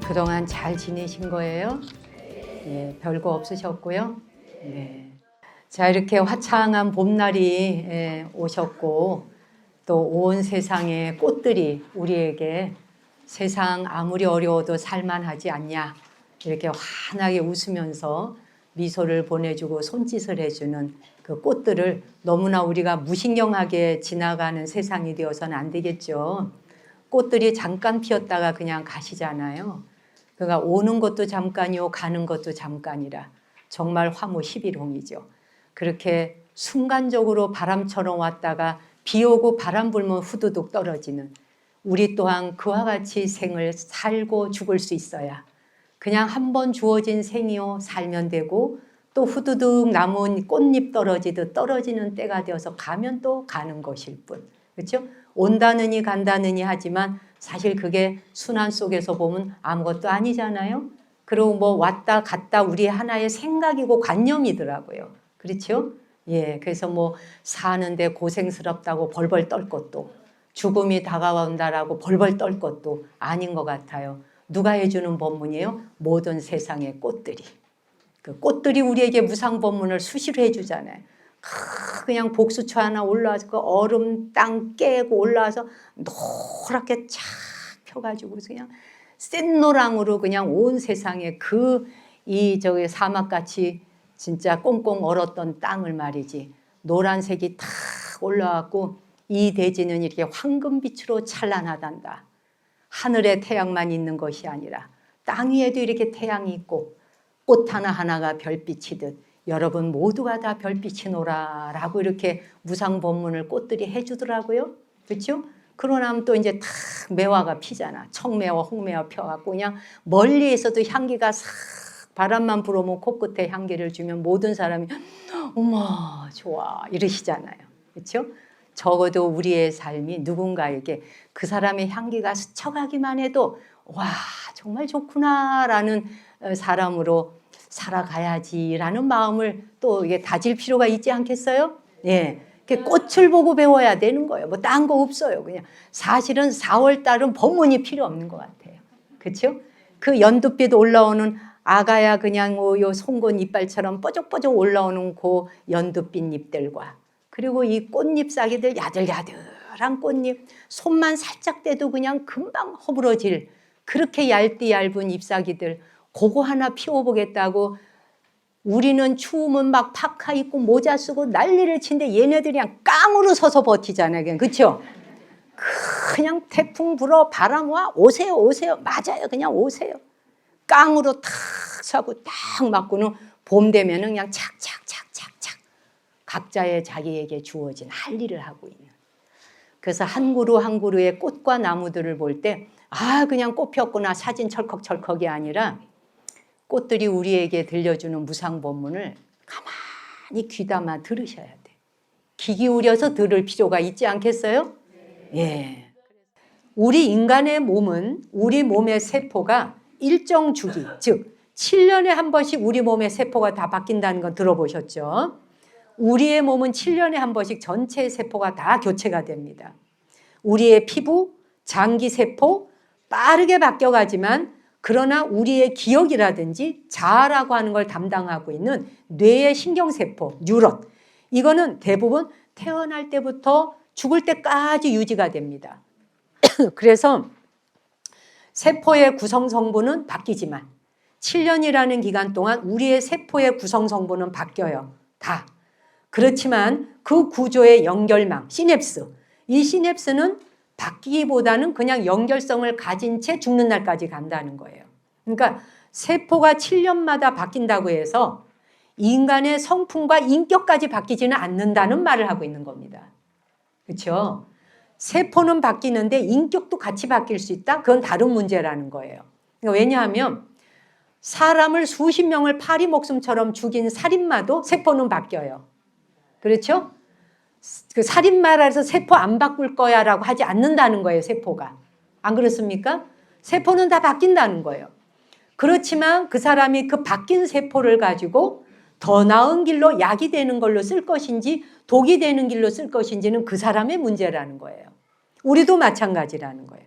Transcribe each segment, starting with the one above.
그동안 잘 지내신 거예요? 예, 별거 없으셨고요. 네. 자, 이렇게 화창한 봄날이 오셨고 또 온 세상의 꽃들이 우리에게 세상 아무리 어려워도 살만하지 않냐 이렇게 환하게 웃으면서 미소를 보내주고 손짓을 해주는 그 꽃들을 너무나 우리가 무신경하게 지나가는 세상이 되어서는 안 되겠죠. 꽃들이 잠깐 피었다가 그냥 가시잖아요. 그러니까 오는 것도 잠깐이요 가는 것도 잠깐이라 정말 화무 11홍이죠. 그렇게 순간적으로 바람처럼 왔다가 비 오고 바람 불면 후두둑 떨어지는 우리 또한 그와 같이 생을 살고 죽을 수 있어야 그냥 한 번 주어진 생이요 살면 되고 또 후두둑 남은 꽃잎 떨어지듯 떨어지는 때가 되어서 가면 또 가는 것일 뿐. 그렇죠? 온다느니 간다느니 하지만 사실 그게 순환 속에서 보면 아무것도 아니잖아요. 그리고 뭐 왔다 갔다 우리 하나의 생각이고 관념이더라고요. 그렇죠? 예, 그래서 뭐 사는데 고생스럽다고 벌벌 떨 것도 죽음이 다가온다라고 벌벌 떨 것도 아닌 것 같아요. 누가 해주는 법문이에요? 모든 세상의 꽃들이. 그 꽃들이 우리에게 무상법문을 수시로 해주잖아요. 그냥 복수초 하나 올라와서 그 얼음 땅 깨고 올라와서 노랗게 쫙 펴가지고 그냥 샛노랑으로 그냥 온 세상에 저기 사막같이 진짜 꽁꽁 얼었던 땅을 말이지 노란색이 탁 올라왔고 이 대지는 이렇게 황금빛으로 찬란하단다. 하늘에 태양만 있는 것이 아니라 땅 위에도 이렇게 태양이 있고 꽃 하나하나가 별빛이듯 여러분 모두가 다 별빛이노라 라고 이렇게 무상법문을 꽃들이 해주더라고요. 그렇죠? 그러고 나면 또 이제 탁 매화가 피잖아. 청매화, 홍매화 펴갖고 그냥 멀리에서도 향기가 싹 바람만 불어오면 코끝에 향기를 주면 모든 사람이 어머 좋아 이러시잖아요. 그렇죠? 적어도 우리의 삶이 누군가에게 그 사람의 향기가 스쳐가기만 해도 와 정말 좋구나라는 사람으로 살아가야지라는 마음을 또 이게 다질 필요가 있지 않겠어요? 예. 꽃을 보고 배워야 되는 거예요. 뭐 딴 거 없어요. 그냥 사실은 4월 달은 법문이 필요 없는 것 같아요. 그렇죠? 그 연두빛 올라오는 아가야 그냥 요 송곳 이빨처럼 뽀족뽀족 올라오는 그 연두빛 잎들과 그리고 이 꽃잎사귀들 야들야들한 꽃잎 손만 살짝 떼도 그냥 금방 허물어질 그렇게 얇은 잎사귀들 그거 하나 피워보겠다고 우리는 추우면 막 파카 입고 모자 쓰고 난리를 치는데 얘네들이 그냥 깡으로 서서 버티잖아요. 그냥 그렇죠? 그냥 태풍 불어 바람 와 오세요 오세요 맞아요 그냥 오세요. 깡으로 탁 서고 딱 맞고는 봄 되면은 그냥 착착착착착 각자의 자기에게 주어진 할 일을 하고 있는. 그래서 한 그루 한 그루의 꽃과 나무들을 볼 때 아 그냥 꽃 폈구나 사진 철컥철컥이 아니라 꽃들이 우리에게 들려주는 무상법문을 가만히 귀담아 들으셔야 돼. 귀 기울여서 들을 필요가 있지 않겠어요? 예. 우리 인간의 몸은 우리 몸의 세포가 일정 주기, 즉 7년에 한 번씩 우리 몸의 세포가 다 바뀐다는 건 들어보셨죠? 우리의 몸은 7년에 한 번씩 전체 세포가 다 교체가 됩니다. 우리의 피부, 장기세포 빠르게 바뀌어가지만 그러나 우리의 기억이라든지 자아라고 하는 걸 담당하고 있는 뇌의 신경세포, 뉴런 이거는 대부분 태어날 때부터 죽을 때까지 유지가 됩니다. 그래서 세포의 구성 성분은 바뀌지만 7년이라는 기간 동안 우리의 세포의 구성 성분은 바뀌어요. 다. 그렇지만 그 구조의 연결망, 시냅스 이 시냅스는 바뀌기보다는 그냥 연결성을 가진 채 죽는 날까지 간다는 거예요. 그러니까 세포가 7년마다 바뀐다고 해서 인간의 성품과 인격까지 바뀌지는 않는다는 말을 하고 있는 겁니다. 그렇죠? 세포는 바뀌는데 인격도 같이 바뀔 수 있다? 그건 다른 문제라는 거예요. 그러니까 왜냐하면 사람을 수십 명을 파리 목숨처럼 죽인 살인마도 세포는 바뀌어요. 그렇죠? 그 살인마라서 세포 안 바꿀 거야 라고 하지 않는다는 거예요. 세포가. 안 그렇습니까? 세포는 다 바뀐다는 거예요. 그렇지만 그 사람이 그 바뀐 세포를 가지고 더 나은 길로 약이 되는 걸로 쓸 것인지 독이 되는 길로 쓸 것인지는 그 사람의 문제라는 거예요. 우리도 마찬가지라는 거예요.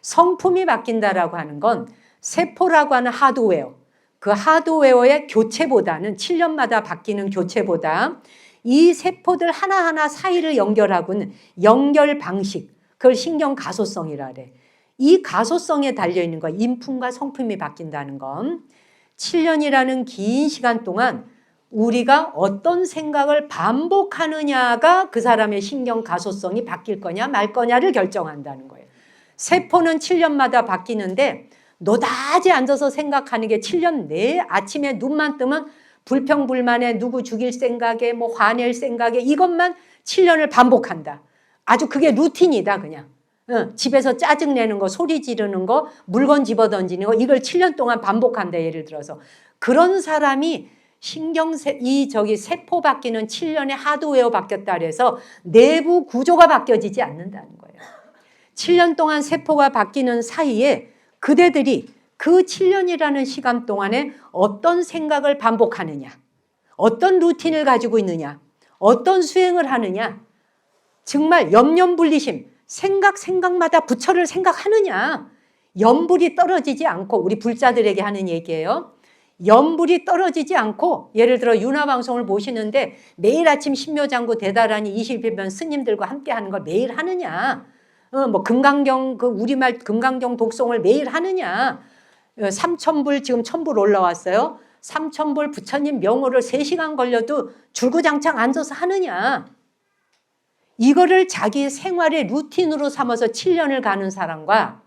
성품이 바뀐다라고 하는 건 세포라고 하는 하드웨어, 그 하드웨어의 교체보다는 7년마다 바뀌는 교체보다 이 세포들 하나하나 사이를 연결하고는 연결 방식, 그걸 신경 가소성이라 그래. 이 가소성에 달려있는 거, 인품과 성품이 바뀐다는 건 7년이라는 긴 시간 동안 우리가 어떤 생각을 반복하느냐가 그 사람의 신경 가소성이 바뀔 거냐 말 거냐를 결정한다는 거예요. 세포는 7년마다 바뀌는데 노다지 앉아서 생각하는 게 7년 내에 아침에 눈만 뜨면 불평불만에 누구 죽일 생각에 뭐 화낼 생각에 이것만 7년을 반복한다. 아주 그게 루틴이다 그냥. 집에서 짜증내는 거, 소리 지르는 거, 물건 집어던지는 거 이걸 7년 동안 반복한다. 예를 들어서 그런 사람이 세포 바뀌는 7년에 하드웨어 바뀌었다 그래서 내부 구조가 바뀌어지지 않는다는 거예요. 7년 동안 세포가 바뀌는 사이에 그대들이 그 7년이라는 시간 동안에 어떤 생각을 반복하느냐, 어떤 루틴을 가지고 있느냐, 어떤 수행을 하느냐, 정말 염려분리심, 생각마다 부처를 생각하느냐, 염불이 떨어지지 않고, 우리 불자들에게 하는 얘기예요. 염불이 떨어지지 않고, 예를 들어 윤화방송을 보시는데 매일 아침 신묘장구 대다라니 20일변 스님들과 함께 하는 걸 매일 하느냐, 뭐 금강경, 그 우리말 금강경 독송을 매일 하느냐, 삼천불 지금 천불 올라왔어요. 삼천불 부처님 명호를 3시간 걸려도 줄구장창 앉아서 하느냐, 이거를 자기 생활의 루틴으로 삼아서 7년을 가는 사람과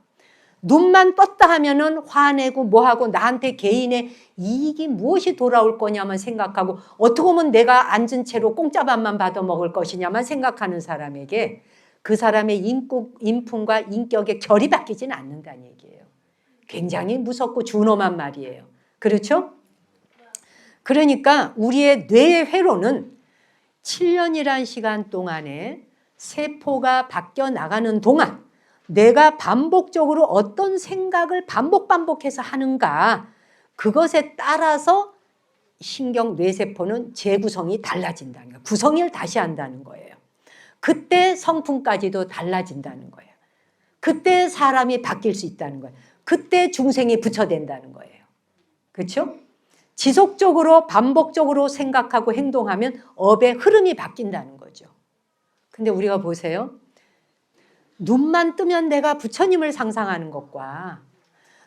눈만 떴다 하면은 화내고 뭐하고 나한테 개인의 이익이 무엇이 돌아올 거냐만 생각하고 어떻게 보면 내가 앉은 채로 공짜밥만 받아 먹을 것이냐만 생각하는 사람에게 그 사람의 인품과 인격의 결이 바뀌지는 않는다는 얘기예요. 굉장히 무섭고 준엄한 말이에요. 그렇죠? 그러니까 우리의 뇌의 회로는 7년이란 시간 동안에 세포가 바뀌어 나가는 동안 내가 반복적으로 어떤 생각을 반복해서 하는가, 그것에 따라서 신경 뇌세포는 재구성이 달라진다는 거예요. 구성을 다시 한다는 거예요. 그때 성품까지도 달라진다는 거예요. 그때 사람이 바뀔 수 있다는 거예요. 그때 중생이 부처된다는 거예요. 그렇죠? 지속적으로 반복적으로 생각하고 행동하면 업의 흐름이 바뀐다는 거죠. 근데 우리가 보세요. 눈만 뜨면 내가 부처님을 상상하는 것과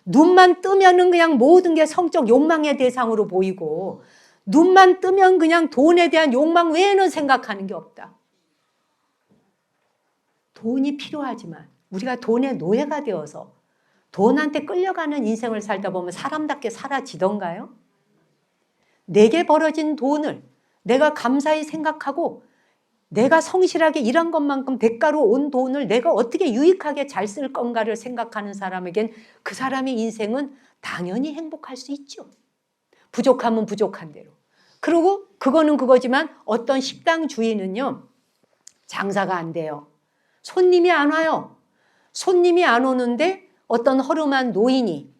눈만 뜨면은 그냥 모든 게 성적 욕망의 대상으로 보이고 눈만 뜨면 그냥 돈에 대한 욕망 외에는 생각하는 게 없다. 돈이 필요하지만 우리가 돈의 노예가 되어서 돈한테 끌려가는 인생을 살다 보면 사람답게 살아지던가요? 내게 벌어진 돈을 내가 감사히 생각하고 내가 성실하게 일한 것만큼 대가로 온 돈을 내가 어떻게 유익하게 잘 쓸 건가를 생각하는 사람에겐 그 사람의 인생은 당연히 행복할 수 있죠. 부족하면 부족한 대로. 그리고 그거는 그거지만 어떤 식당 주인은요, 장사가 안 돼요. 손님이 안 와요. 손님이 안 오는데 어떤 허름한 노인이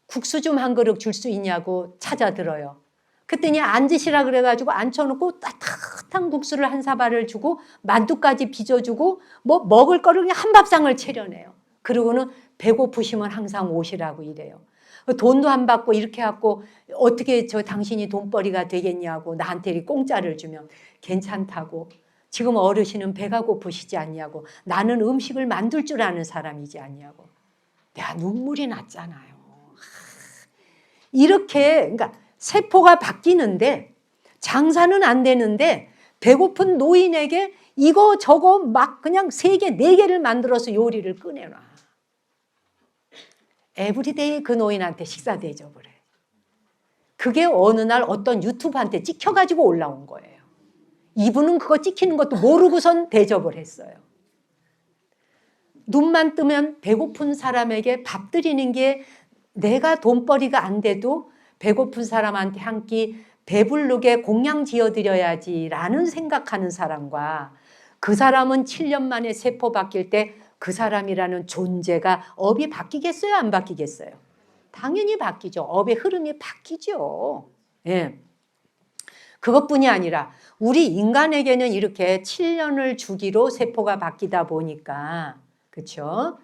국수 좀 한 그릇 줄 수 있냐고 찾아들어요. 그랬더니 앉으시라 그래가지고 앉혀놓고 따뜻한 국수를 한 사발을 주고 만두까지 빚어주고 뭐 먹을 거를 그냥 한 밥상을 차려내요. 그러고는 배고프시면 항상 오시라고 이래요. 돈도 안 받고 이렇게 해갖고 어떻게 당신이 돈벌이가 되겠냐고 나한테 이렇게 공짜를 주면 괜찮다고. 지금 어르신은 배가 고프시지 않냐고. 나는 음식을 만들 줄 아는 사람이지 않냐고. 내가 눈물이 났잖아요. 이렇게 그러니까 세포가 바뀌는데 장사는 안 되는데 배고픈 노인에게 이거 저거 막 그냥 3개, 4개를 만들어서 요리를 꺼내놔. 에브리데이 그 노인한테 식사 대접을 해. 그게 어느 날 어떤 유튜브한테 찍혀가지고 올라온 거예요. 이분은 그거 찍히는 것도 모르고선 대접을 했어요. 눈만 뜨면 배고픈 사람에게 밥 드리는 게 내가 돈벌이가 안 돼도 배고픈 사람한테 한 끼 배부르게 공양 지어드려야지라는 생각하는 사람과 그 사람은 7년 만에 세포 바뀔 때 그 사람이라는 존재가 업이 바뀌겠어요? 안 바뀌겠어요? 당연히 바뀌죠. 업의 흐름이 바뀌죠. 예. 그것뿐이 아니라 우리 인간에게는 이렇게 7년을 주기로 세포가 바뀌다 보니까 그렇죠?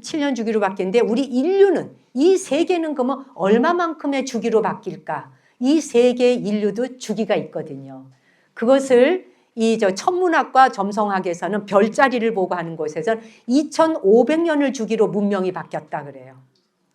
27년 주기로 바뀌는데 우리 인류는 이 세계는 그러면 얼마만큼의 주기로 바뀔까? 이 세계의 인류도 주기가 있거든요. 그것을 이 천문학과 점성학에서는 별자리를 보고 하는 곳에서는 2500년을 주기로 문명이 바뀌었다 그래요.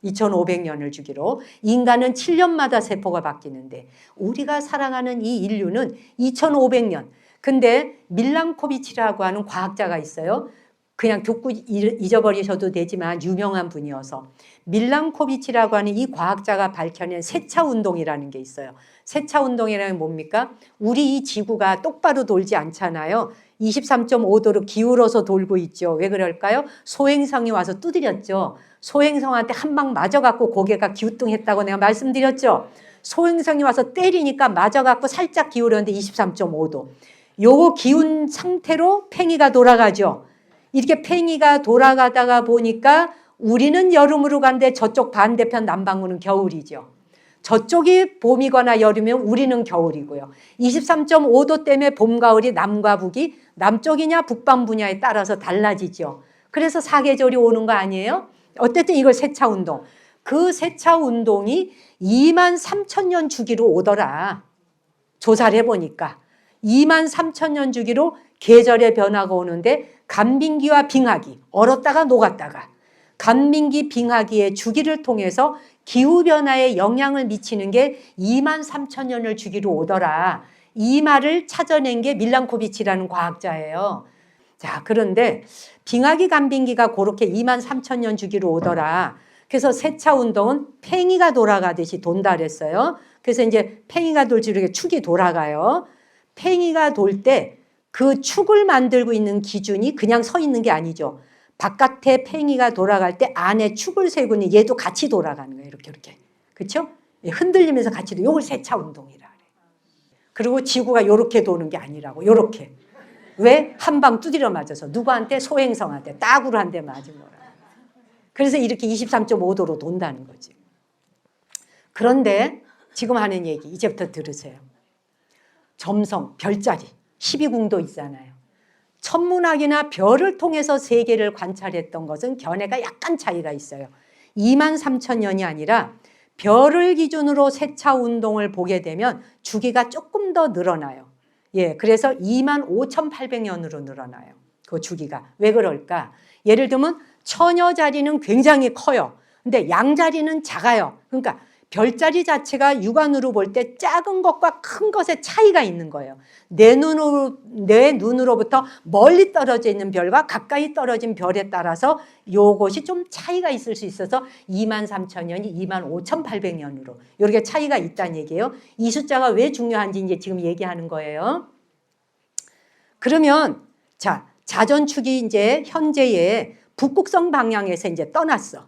2500년을 주기로. 인간은 7년마다 세포가 바뀌는데 우리가 살아가는 이 인류는 2500년. 근데 밀랑코비치라고 하는 과학자가 있어요. 그냥 듣고 잊어버리셔도 되지만 유명한 분이어서 밀랑코비치라고 하는 이 과학자가 밝혀낸 세차운동이라는 게 있어요. 세차운동이라는 게 뭡니까? 우리 이 지구가 똑바로 돌지 않잖아요. 23.5도로 기울어서 돌고 있죠. 왜 그럴까요? 소행성이 와서 두드렸죠. 소행성한테 한 방 맞아갖고 고개가 기우뚱했다고 내가 말씀드렸죠. 소행성이 와서 때리니까 맞아갖고 살짝 기울었는데 23.5도. 요거 기운 상태로 팽이가 돌아가죠. 이렇게 팽이가 돌아가다가 보니까 우리는 여름으로 가는데 저쪽 반대편 남반구는 겨울이죠. 저쪽이 봄이거나 여름이면 우리는 겨울이고요. 23.5도 때문에 봄, 가을이 남과 북이 남쪽이냐 북반구냐에 따라서 달라지죠. 그래서 사계절이 오는 거 아니에요? 어쨌든 이걸 세차운동. 그 세차운동이 23,000년 주기로 오더라. 조사를 해보니까 23,000년 주기로 계절의 변화가 오는데 간빙기와 빙하기, 얼었다가 녹았다가 간빙기, 빙하기의 주기를 통해서 기후변화에 영향을 미치는 게 23,000년을 주기로 오더라. 이 말을 찾아낸 게 밀랑코비치라는 과학자예요. 자, 그런데 빙하기, 간빙기가 그렇게 23,000년 주기로 오더라. 그래서 세차운동은 팽이가 돌아가듯이 돈다 그랬어요. 그래서 이제 팽이가 돌지 이렇게 축이 돌아가요. 팽이가 돌 때 그 축을 만들고 있는 기준이 그냥 서 있는 게 아니죠. 바깥에 팽이가 돌아갈 때 안에 축을 세고 있는 얘도 같이 돌아가는 거예요. 이렇게. 그렇죠? 흔들리면서 같이 이걸 세차 운동이라 그래요. 그리고 지구가 이렇게 도는 게 아니라고. 이렇게. 왜? 한 방 두드려 맞아서 누구한테? 소행성한테. 따구로 한 대 맞은 거라. 그래서 이렇게 23.5도로 돈다는 거지. 그런데 지금 하는 얘기 이제부터 들으세요. 점성, 별자리. 12궁도 있잖아요. 천문학이나 별을 통해서 세계를 관찰했던 것은 견해가 약간 차이가 있어요. 23,000년이 아니라 별을 기준으로 세차운동을 보게 되면 주기가 조금 더 늘어나요. 예, 그래서 25,800년으로 늘어나요. 그 주기가. 왜 그럴까? 예를 들면 처녀자리는 굉장히 커요. 근데 양자리는 작아요. 그러니까 별자리 자체가 육안으로 볼 때 작은 것과 큰 것의 차이가 있는 거예요. 내 눈으로부터 멀리 떨어져 있는 별과 가까이 떨어진 별에 따라서 요것이 좀 차이가 있을 수 있어서 23,000년이 25,800년으로 이렇게 차이가 있다는 얘기예요. 이 숫자가 왜 중요한지 이제 지금 얘기하는 거예요. 그러면 자, 자전축이 이제 현재의 북극성 방향에서 이제 떠났어.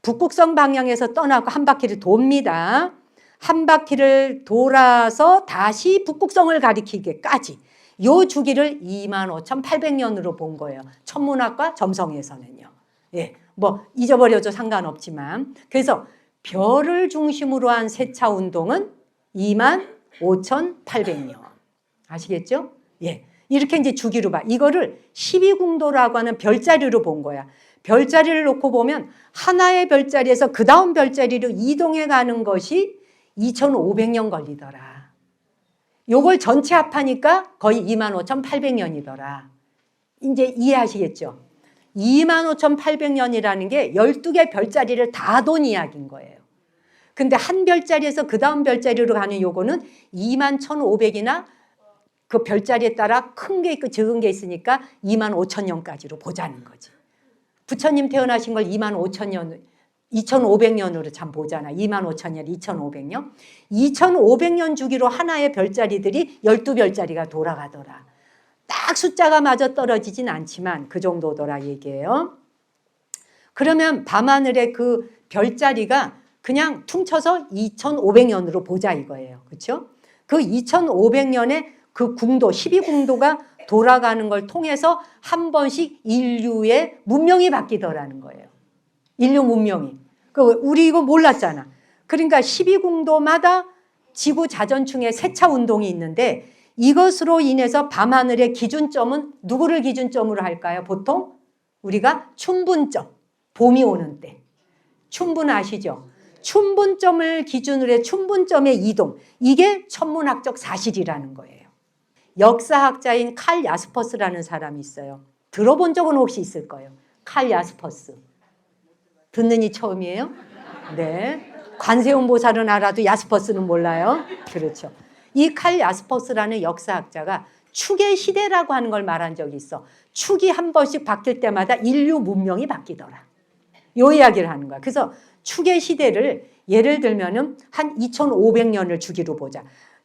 북극성 방향에서 떠나고 한 바퀴를 돕니다. 한 바퀴를 돌아서 다시 북극성을 가리키기까지 요 주기를 25,800년으로 본 거예요. 천문학과 점성에서는요. 예, 뭐 잊어버려도 상관없지만 그래서 별을 중심으로 한 세차 운동은 25,800년. 아시겠죠? 예. 이렇게 이제 주기로 봐. 이거를 12궁도라고 하는 별자리로 본 거야. 별자리를 놓고 보면 하나의 별자리에서 그 다음 별자리로 이동해 가는 것이 2,500년 걸리더라. 요걸 전체 합하니까 거의 25,800년이더라. 이제 이해하시겠죠? 25,800년이라는 게 12개 별자리를 다 돈 이야기인 거예요. 근데 한 별자리에서 그 다음 별자리로 가는 요거는 21,500이나 그 별자리에 따라 큰 게 있고 적은 게 있으니까 25,000년까지로 보자는 거지. 부처님 태어나신 걸 25,000년, 2,500년으로 참 보잖아. 25,000년, 2,500년. 2,500년 주기로 하나의 별자리들이 12별자리가 돌아가더라. 딱 숫자가 맞아 떨어지진 않지만 그 정도더라 얘기예요. 그러면 밤하늘의 그 별자리가 그냥 퉁쳐서 2,500년으로 보자 이거예요. 그렇죠? 그 2,500년에 그 궁도, 12궁도가 돌아가는 걸 통해서 한 번씩 인류의 문명이 바뀌더라는 거예요. 인류 문명이. 우리 이거 몰랐잖아. 그러니까 12궁도마다 지구 자전축의 세차 운동이 있는데 이것으로 인해서 밤하늘의 기준점은 누구를 기준점으로 할까요? 보통 우리가 춘분점. 봄이 오는 때. 춘분 아시죠? 춘분점을 기준으로 해 춘분점의 이동. 이게 천문학적 사실이라는 거예요. 역사학자인 칼 야스퍼스라는 사람이 있어요. 들어본 적은 혹시 있을 거예요. 칼 야스퍼스. 듣는이 처음이에요? 네. 관세음 보살은 알아도 야스퍼스는 몰라요. 그렇죠. 이 칼 야스퍼스라는 역사학자가 축의 시대라고 하는 걸 말한 적이 있어. 축이 한 번씩 바뀔 때마다 인류 문명이 바뀌더라. 요 이야기를 하는 거야. 그래서 축의 시대를 예를 들면은 한 2500년을 주기로 보자.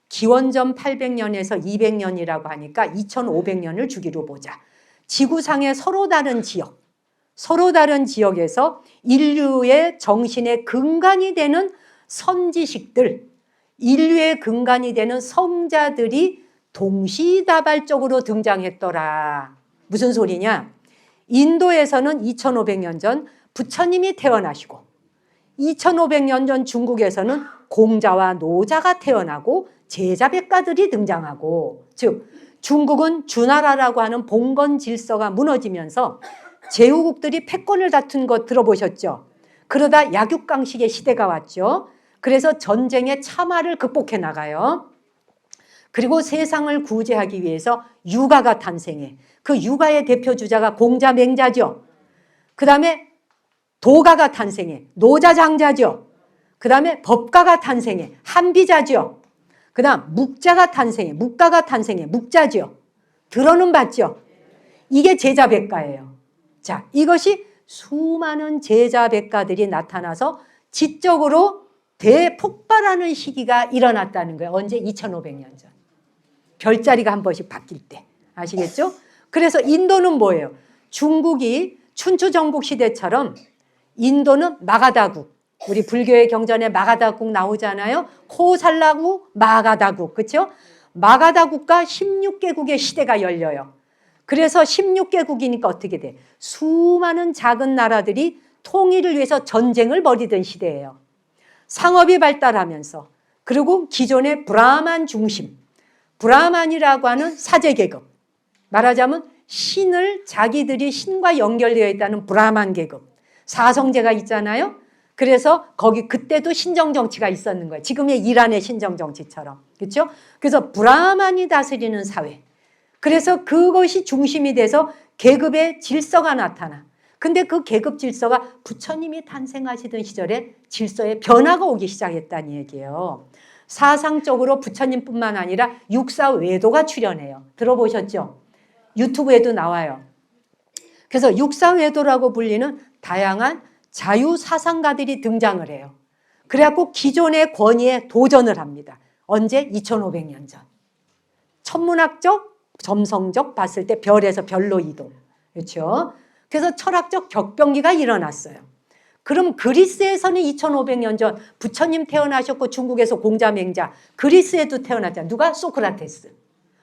기원전 800년에서 200년이라고 하니까 2500년을 주기로 보자. 지구상의 서로 다른 지역에서 인류의 정신의 근간이 되는 선지식들, 인류의 근간이 되는 성자들이 동시다발적으로 등장했더라. 무슨 소리냐? 인도에서는 2500년 전 부처님이 태어나시고 2500년 전 중국에서는 공자와 노자가 태어나고 제자백가들이 등장하고, 즉 중국은 주나라라고 하는 봉건 질서가 무너지면서 제후국들이 패권을 다툰 거 들어보셨죠? 그러다 약육강식의 시대가 왔죠. 그래서 전쟁의 참화를 극복해 나가요. 그리고 세상을 구제하기 위해서 유가가 탄생해. 그 유가의 대표 주자가 공자 맹자죠. 그 다음에 도가가 탄생해. 노자 장자죠. 그 다음에 법가가 탄생해. 한비자죠. 그 다음 묵자가 탄생해. 묵가가 탄생해. 묵자죠. 들어는 봤죠. 이게 제자백가예요. 자, 이것이 수많은 제자백가들이 나타나서 지적으로 대폭발하는 시기가 일어났다는 거예요. 언제? 2500년 전. 별자리가 한 번씩 바뀔 때. 아시겠죠? 그래서 인도는 뭐예요? 중국이 춘추 전국 시대처럼 인도는 마가다국. 우리 불교의 경전에 마가다국 나오잖아요. 코살라국, 마가다국. 그렇죠? 마가다국과 16개국의 시대가 열려요. 그래서 16개국이니까 어떻게 돼? 수많은 작은 나라들이 통일을 위해서 전쟁을 벌이던 시대예요. 상업이 발달하면서, 그리고 기존의 브라만 중심, 브라만이라고 하는 사제계급, 말하자면 신을 자기들이 신과 연결되어 있다는 브라만 계급, 사성제가 있잖아요. 그래서 거기 그때도 신정정치가 있었는 거예요. 지금의 이란의 신정정치처럼. 그렇죠? 그래서 브라만이 다스리는 사회. 그래서 그것이 중심이 돼서 계급의 질서가 나타나. 근데 그 계급 질서가 부처님이 탄생하시던 시절에 질서에 변화가 오기 시작했다는 얘기예요. 사상적으로 부처님뿐만 아니라 육사외도가 출현해요. 들어보셨죠? 유튜브에도 나와요. 그래서 육사외도라고 불리는 다양한 자유사상가들이 등장을 해요. 그래갖고 기존의 권위에 도전을 합니다. 언제? 2500년 전. 천문학적, 점성적 봤을 때 별에서 별로 이동. 그렇죠? 그래서 철학적 격변기가 일어났어요. 그럼 그리스에서는 2500년 전 부처님 태어나셨고 중국에서 공자 맹자, 그리스에도 태어났잖아요. 누가? 소크라테스,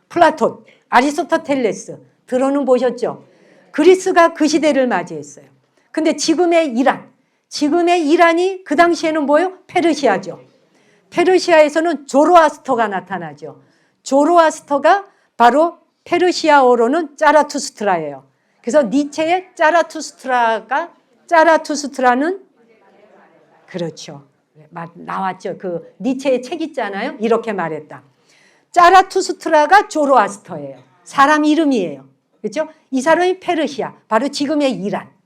플라톤, 아리스토텔레스. 들어는 보셨죠? 그리스가 그 시대를 맞이했어요. 근데 지금의 이란이 그 당시에는 뭐예요? 페르시아죠. 페르시아에서는 조로아스터가 나타나죠. 조로아스터가 바로 페르시아어로는 짜라투스트라예요. 그래서 니체의 짜라투스트라는 그렇죠. 나왔죠. 그 니체의 책 있잖아요. 이렇게 말했다. 짜라투스트라가 조로아스터예요. 사람 이름이에요. 그렇죠? 이 사람이 페르시아, 바로 지금의 이란.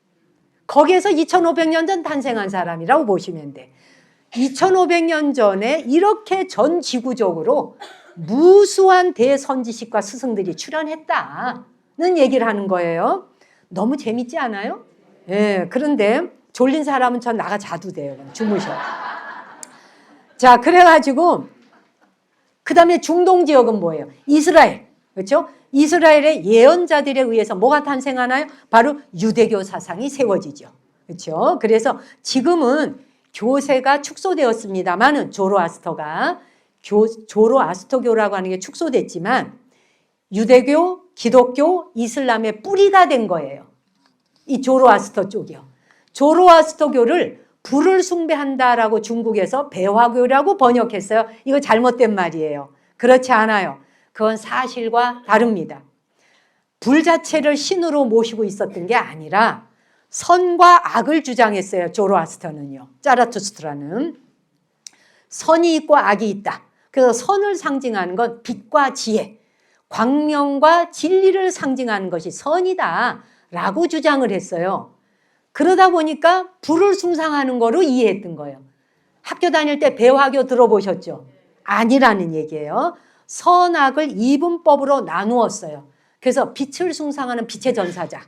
거기에서 2500년 전 탄생한 사람이라고 보시면 돼. 2500년 전에 이렇게 전 지구적으로 무수한 대선지식과 스승들이 출현했다는 얘기를 하는 거예요. 너무 재밌지 않아요? 예, 그런데 졸린 사람은 전 나가 자도 돼요. 주무셔. 자, 그래가지고 그 다음에 중동 지역은 뭐예요? 이스라엘. 그렇죠? 이스라엘의 예언자들에 의해서 뭐가 탄생하나요? 바로 유대교 사상이 세워지죠. 그렇죠? 그래서 지금은 교세가 축소되었습니다만은 조로아스터교라고 하는 게 축소됐지만 유대교, 기독교, 이슬람의 뿌리가 된 거예요. 이 조로아스터 쪽이요. 조로아스터교를 불을 숭배한다라고 중국에서 배화교라고 번역했어요. 이거 잘못된 말이에요. 그렇지 않아요. 그건 사실과 다릅니다. 불 자체를 신으로 모시고 있었던 게 아니라 선과 악을 주장했어요. 조로아스터는요. 자라투스트라는. 선이 있고 악이 있다. 그래서 선을 상징하는 건 빛과 지혜, 광명과 진리를 상징하는 것이 선이다 라고 주장을 했어요. 그러다 보니까 불을 숭상하는 거로 이해했던 거예요. 학교 다닐 때 배화교 들어보셨죠? 아니라는 얘기예요. 선악을 이분법으로 나누었어요. 그래서 빛을 숭상하는 빛의 전사자.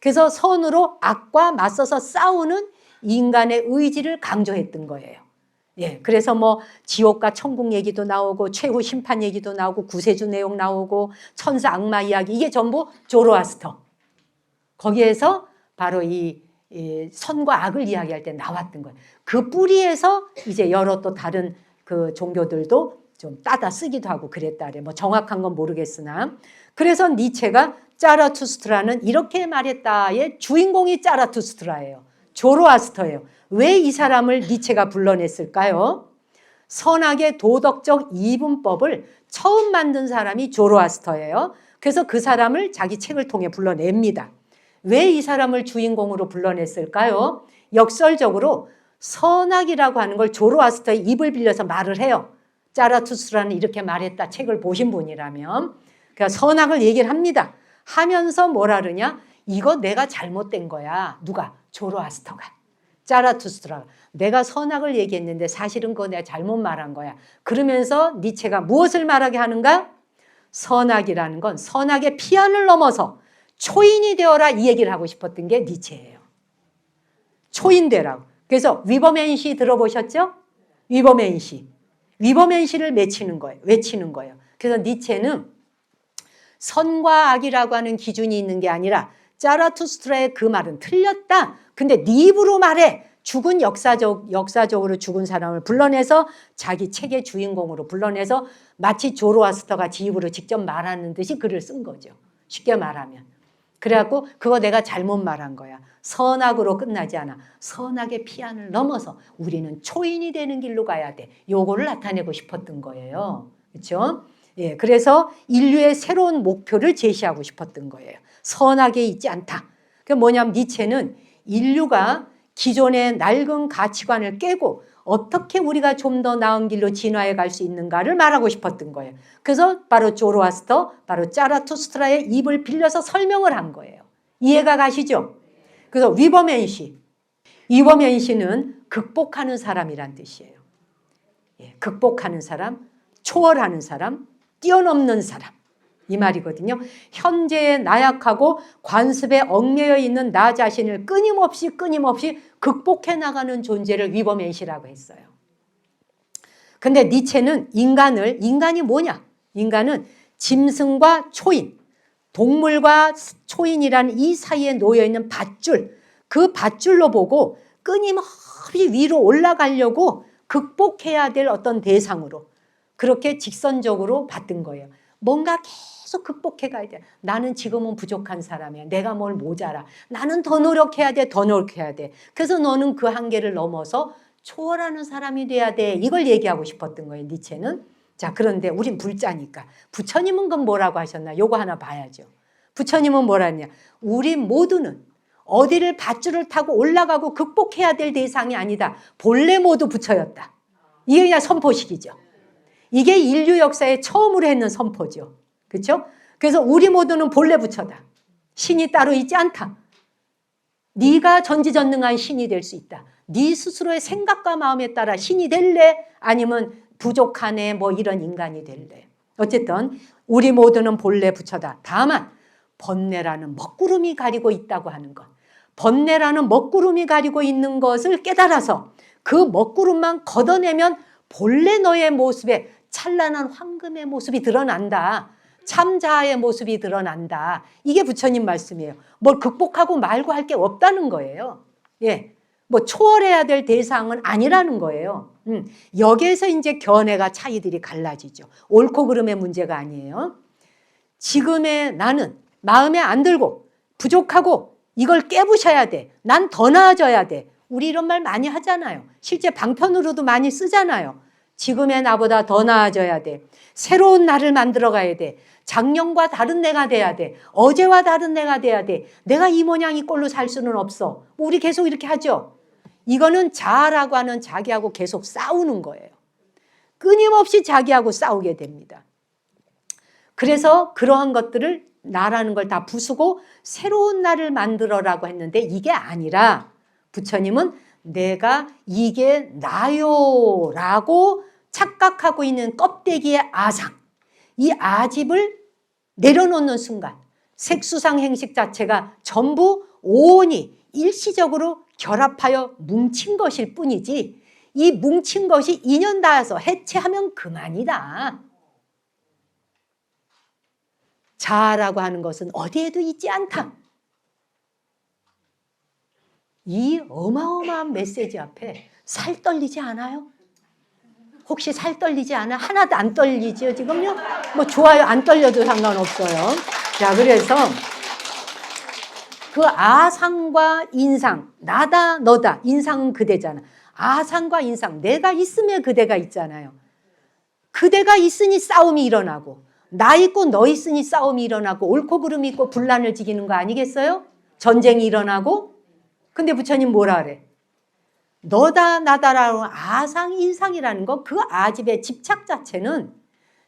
그래서 선으로 악과 맞서서 싸우는 인간의 의지를 강조했던 거예요. 예, 그래서 뭐 지옥과 천국 얘기도 나오고 최후 심판 얘기도 나오고 구세주 내용 나오고 천사 악마 이야기, 이게 전부 조로아스터. 거기에서 바로 이 선과 악을 이야기할 때 나왔던 거예요. 그 뿌리에서 이제 여러 또 다른 그 종교들도 좀 따다 쓰기도 하고 그랬다 그래. 뭐 정확한 건 모르겠으나. 그래서 니체가 자라투스트라는 이렇게 말했다의 주인공이 자라투스트라예요. 조로아스터예요. 왜 이 사람을 니체가 불러냈을까요? 선악의 도덕적 이분법을 처음 만든 사람이 조로아스터예요. 그래서 그 사람을 자기 책을 통해 불러냅니다. 왜 이 사람을 주인공으로 불러냈을까요? 역설적으로 선악이라고 하는 걸 조로아스터의 입을 빌려서 말을 해요. 자라투스트라는 이렇게 말했다. 책을 보신 분이라면. 그러니까 선악을 얘기를 합니다. 하면서 뭐라 그러냐? 이거 내가 잘못된 거야. 누가? 조로아스터가. 자라투스트라가. 내가 선악을 얘기했는데 사실은 그거 내가 잘못 말한 거야. 그러면서 니체가 무엇을 말하게 하는가? 선악이라는 건 선악의 피안을 넘어서 초인이 되어라, 이 얘기를 하고 싶었던 게 니체예요. 초인되라고. 그래서 위버맨시 들어보셨죠? 위버맨시. 위버맨시를 외치는 거예요. 그래서 니체는 선과 악이라고 하는 기준이 있는 게 아니라 자라투스트라의 그 말은 틀렸다. 근데 네 입으로 말해. 죽은 역사적으로 죽은 사람을 불러내서 자기 책의 주인공으로 불러내서 마치 조로아스터가 지 입으로 직접 말하는 듯이 글을 쓴 거죠. 쉽게 말하면. 그래갖고 그거 내가 잘못 말한 거야. 선악으로 끝나지 않아. 선악의 피안을 넘어서 우리는 초인이 되는 길로 가야 돼. 요거를 나타내고 싶었던 거예요. 그렇죠? 예, 그래서 인류의 새로운 목표를 제시하고 싶었던 거예요. 선악에 있지 않다. 그게 뭐냐면 니체는 인류가 기존의 낡은 가치관을 깨고 어떻게 우리가 좀 더 나은 길로 진화해 갈 수 있는가를 말하고 싶었던 거예요. 그래서 바로 조로아스터, 바로 자라투스트라의 입을 빌려서 설명을 한 거예요. 이해가 가시죠? 그래서 위버맨시는 극복하는 사람이란 뜻이에요. 예, 극복하는 사람, 초월하는 사람, 뛰어넘는 사람, 이 말이거든요. 현재의 나약하고 관습에 얽매여 있는 나 자신을 끊임없이 극복해 나가는 존재를 위버맨시라고 했어요. 근데 니체는 인간이 뭐냐? 인간은 짐승과 초인, 동물과 초인이라는 이 사이에 놓여있는 밧줄, 그 밧줄로 보고 끊임없이 위로 올라가려고 극복해야 될 어떤 대상으로 그렇게 직선적으로 봤던 거예요. 뭔가 계속 극복해 가야 돼. 나는 지금은 부족한 사람이야. 내가 뭘 모자라. 나는 더 노력해야 돼. 그래서 너는 그 한계를 넘어서 초월하는 사람이 돼야 돼. 이걸 얘기하고 싶었던 거예요, 니체는. 자, 그런데 우린 불자니까. 부처님은 그건 뭐라고 하셨나? 요거 하나 봐야죠. 부처님은 뭐라 했냐? 우리 모두는 어디를 밧줄을 타고 올라가고 극복해야 될 대상이 아니다. 본래 모두 부처였다. 이게 그냥 선포식이죠. 이게 인류 역사에 처음으로 했는 선포죠. 그렇죠? 그래서 우리 모두는 본래 부처다. 신이 따로 있지 않다. 네가 전지전능한 신이 될 수 있다. 네 스스로의 생각과 마음에 따라 신이 될래? 아니면 부족하네 뭐 이런 인간이 될래? 어쨌든 우리 모두는 본래 부처다. 다만 번뇌라는 먹구름이 가리고 있다고 하는 것. 번뇌라는 먹구름이 가리고 있는 것을 깨달아서 그 먹구름만 걷어내면 본래 너의 모습에 찬란한 황금의 모습이 드러난다. 참자아의 모습이 드러난다. 이게 부처님 말씀이에요. 뭘 극복하고 말고 할 게 없다는 거예요. 예, 뭐 초월해야 될 대상은 아니라는 거예요. 여기에서 이제 견해가 차이들이 갈라지죠. 옳고 그름의 문제가 아니에요. 지금의 나는 마음에 안 들고 부족하고 이걸 깨부셔야 돼. 난 더 나아져야 돼. 우리 이런 말 많이 하잖아요. 실제 방편으로도 많이 쓰잖아요. 지금의 나보다 더 나아져야 돼. 새로운 나를 만들어 가야 돼. 작년과 다른 내가 돼야 돼. 어제와 다른 내가 돼야 돼. 내가 이 모양 이 꼴로 살 수는 없어. 우리 계속 이렇게 하죠. 이거는 자아라고 하는 자기하고 계속 싸우는 거예요. 끊임없이 자기하고 싸우게 됩니다. 그래서 그러한 것들을 나라는 걸 다 부수고 새로운 나를 만들어라고 했는데 이게 아니라 부처님은 내가 이게 나요 라고 착각하고 있는 껍데기의 아상, 이 아집을 내려놓는 순간 색수상 행식 자체가 전부 온이 일시적으로 결합하여 뭉친 것일 뿐이지 이 뭉친 것이 인연 닿아서 해체하면 그만이다. 자아라고 하는 것은 어디에도 있지 않다. 이 어마어마한 메시지 앞에 살 떨리지 않아요? 혹시 살 떨리지 않아? 하나도 안 떨리죠 지금요? 뭐 좋아요. 안 떨려도 상관없어요. 자, 그래서 그 아상과 인상, 나다 너다, 인상은 그대잖아. 아상과 인상, 내가 있으면 그대가 있잖아요. 그대가 있으니 싸움이 일어나고 나 있고 너 있으니 싸움이 일어나고 옳고 그름이 있고 분란을 지기는 거 아니겠어요? 전쟁이 일어나고. 근데 부처님 뭐라 그래? 너다 나다라는 아상인상이라는 거, 그 아집의 집착 자체는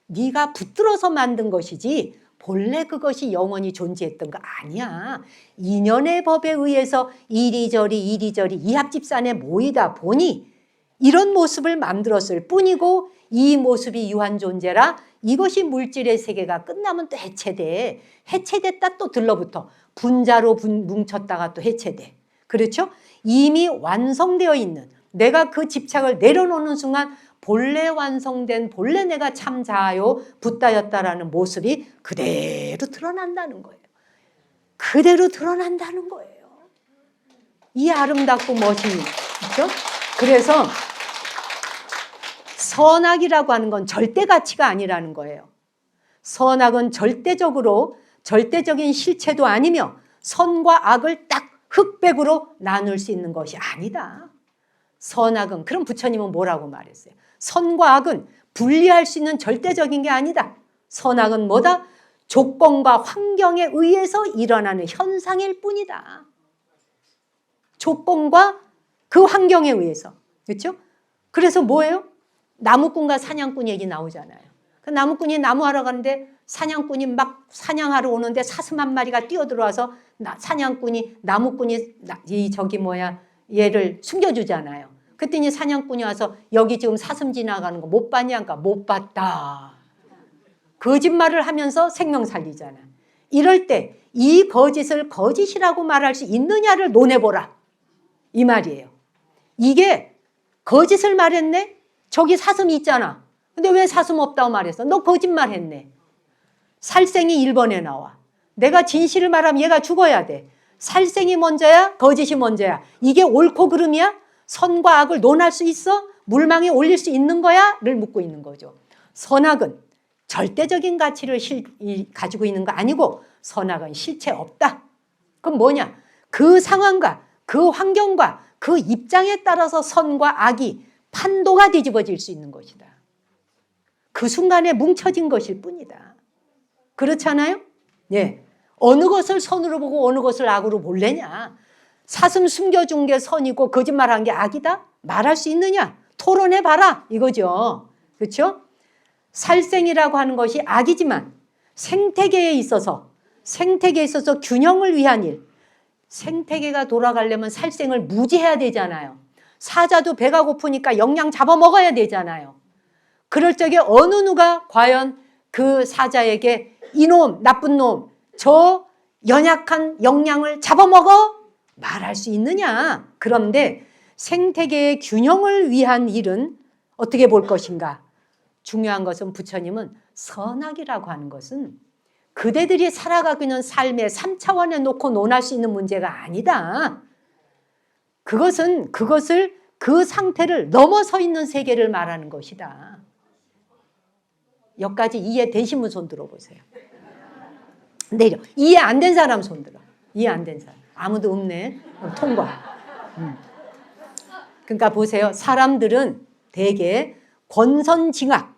네가 붙들어서 만든 것이지 본래 그것이 영원히 존재했던 거 아니야. 인연의 법에 의해서 이리저리 이합집산에 모이다 보니 이런 모습을 만들었을 뿐이고 이 모습이 유한존재라 이것이 물질의 세계가 끝나면 또 해체돼. 해체됐다 또 들러붙어. 분자로 뭉쳤다가 또 해체돼. 그렇죠? 이미 완성되어 있는 내가 그 집착을 내려놓는 순간 본래 완성된 본래 내가 참 자아요 붓다였다라는 모습이 그대로 드러난다는 거예요. 그대로 드러난다는 거예요. 이 아름답고 멋있는, 그렇죠? 그래서 선악이라고 하는 건 절대 가치가 아니라는 거예요. 선악은 절대적인 실체도 아니며 선과 악을 딱 흑백으로 나눌 수 있는 것이 아니다. 선악은, 그럼 부처님은 뭐라고 말했어요? 선과 악은 분리할 수 있는 절대적인 게 아니다. 선악은 뭐다? 조건과 환경에 의해서 일어나는 현상일 뿐이다. 조건과 그 환경에 의해서. 그렇죠? 그래서 뭐예요? 나무꾼과 사냥꾼 얘기 나오잖아요. 그 나무꾼이 나무하러 가는데 사냥꾼이 막 사냥하러 오는데 사슴 한 마리가 뛰어들어와서 나무꾼이 얘를 숨겨주잖아요. 그랬더니 사냥꾼이 와서 여기 지금 사슴 지나가는 거 못 봤냐? 그러니까 못 봤다. 거짓말을 하면서 생명 살리잖아. 이럴 때 이 거짓을 거짓이라고 말할 수 있느냐를 논해보라. 이 말이에요. 이게 거짓을 말했네? 저기 사슴이 있잖아. 근데 왜 사슴 없다고 말했어? 너 거짓말했네. 살생이 1번에 나와. 내가 진실을 말하면 얘가 죽어야 돼. 살생이 먼저야? 거짓이 먼저야? 이게 옳고 그름이야? 선과 악을 논할 수 있어? 물망에 올릴 수 있는 거야? 를 묻고 있는 거죠. 선악은 절대적인 가치를 가지고 있는 거 아니고 선악은 실체 없다. 그럼 뭐냐? 그 상황과 그 환경과 그 입장에 따라서 선과 악이 판도가 뒤집어질 수 있는 것이다. 그 순간에 뭉쳐진 것일 뿐이다. 그렇잖아요? 예. 어느 것을 선으로 보고 어느 것을 악으로 볼래냐? 사슴 숨겨준 게 선이고 거짓말한 게 악이다? 말할 수 있느냐? 토론해봐라 이거죠. 그렇죠? 살생이라고 하는 것이 악이지만 생태계에 있어서 균형을 위한 일, 생태계가 돌아가려면 살생을 무지해야 되잖아요. 사자도 배가 고프니까 영양 잡아먹어야 되잖아요. 그럴 적에 어느 누가 과연 그 사자에게 이놈 나쁜 놈 저 연약한 영양을 잡아먹어? 말할 수 있느냐? 그런데 생태계의 균형을 위한 일은 어떻게 볼 것인가? 중요한 것은 부처님은 선악이라고 하는 것은 그대들이 살아가고 있는 삶의 3차원에 놓고 논할 수 있는 문제가 아니다. 그것을 그 상태를 넘어서 있는 세계를 말하는 것이다. 여기까지 이해되신 분 손 들어보세요. 내려. 이해 안 된 사람 손 들어. 이해 안 된 사람. 아무도 없네. 통과. 그러니까 보세요. 사람들은 대개 권선징악,